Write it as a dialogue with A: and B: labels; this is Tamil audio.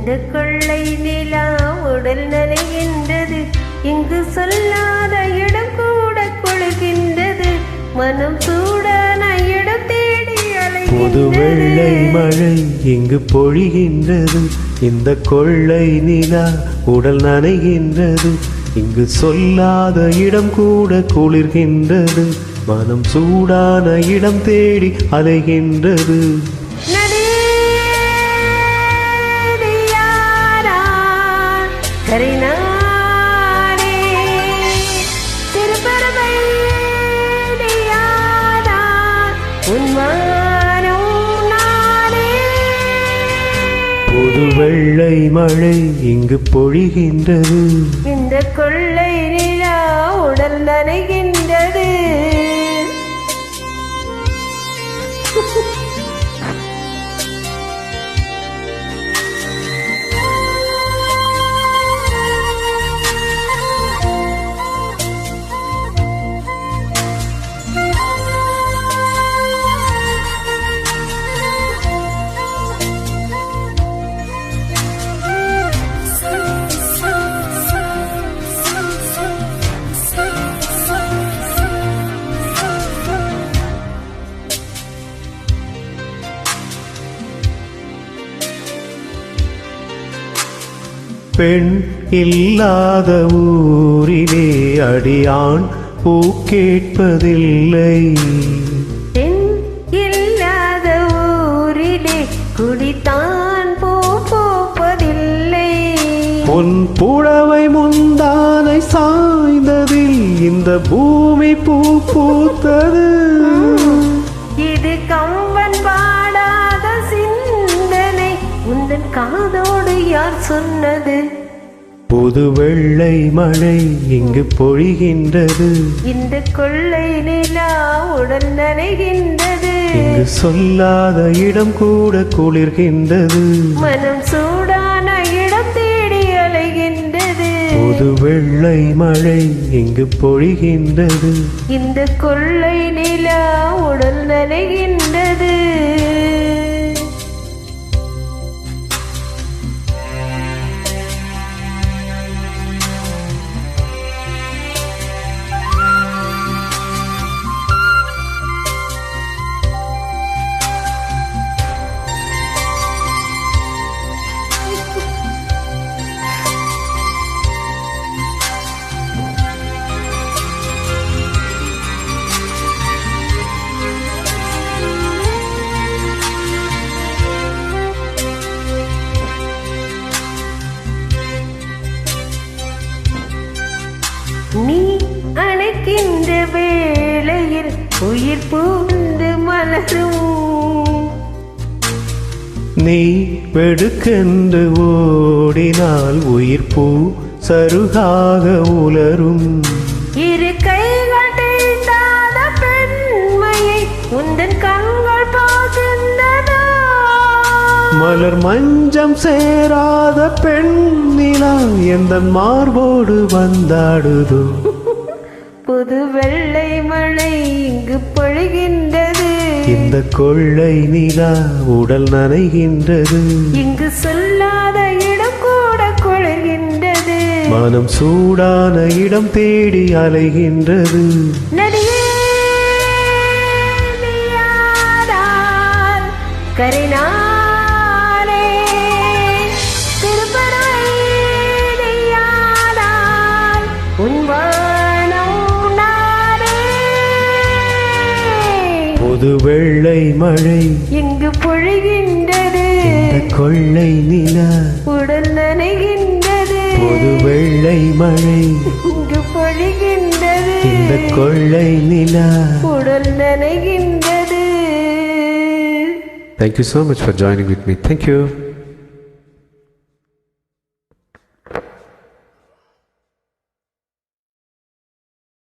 A: இந்த கொள்ளை நிலா உடல் நனைகின்றது, இங்கு சொல்லாத இடம் கூட குளிர்கின்றது, மனம் சூடான இடம் தேடி
B: புது வெள்ளை மழை இங்கு பொழிகின்றது, இந்த கொள்ளை நிலா உடல் நனைகின்றது, இங்கு சொல்லாத இடம் கூட குளிர்கின்றது, மனம் சூடான இடம் தேடி அலைகின்றது. புது வெள்ளை மழை இங்கு பொழிகின்றது,
A: இந்த கொள்ளை நிலா உடல் நனைகின்றது.
B: பெண் இல்லாத ஊரிலே அடியான் பூ கேட்பதில்லை,
A: பெண் இல்லாத ஊரிலே குடித்தான் பூ பூப்பதில்லை,
B: பொன் புடவை முந்தானை சாய்ந்ததில் இந்த பூமி பூ பூத்தது.
A: இது கம்பன் பாடாத சிந்தனை, உந்தன் காதோடு யார் சொன்னது?
B: புது வெள்ளை மழை இங்கு பொழிகின்றது,
A: இந்த கொள்ளை நிலா உடல் நனைகின்றது,
B: இங்கு சொல்லாத இடம் கூட குளிர்கின்றது,
A: மனம் சூடான இடம் தேடி அலைகின்றது.
B: புது வெள்ளை மழை இங்கு பொழிகின்றது,
A: இந்த கொள்ளை நிலா உடல் நனைகின்றது. நீ அணைக்கின்ற வேளையில் உயிர் பூந்து மலரும்,
B: நீ வெடுக்கென்று ஓடினால் உயிர் பூ சருகாக உலரும்.
A: இரு கைகள் தேய்ந்தாத பெண்மையை உந்தன் கண்கள் பார்க்கின்றன,
B: மலர் மஞ்சம் சேராத பெண்ணிலா எந்த மார்போடு வந்தாடுதோ.
A: புது வெள்ளை மழை இங்கு பொழிகின்றது,
B: இந்த கொள்ளை நிலா உடல் நனைகின்றது,
A: இங்கு சொல்லாத இடம் கூட குளிர்கின்றது,
B: மனம் சூடான இடம் தேடி அலைகின்றது.
A: கரினா
B: புது வெள்ளை மழை
A: இங்கு பொழிகின்றது,
B: இந்த கொள்ளை நிலா
A: உடல் நனைகின்றது.
B: புது வெள்ளை மழை
A: இங்கு பொழிகின்றது,
B: இந்த கொள்ளை நிலா
A: உடல் நனைகின்றது.
B: Thank you so much for joining with me. Thank you.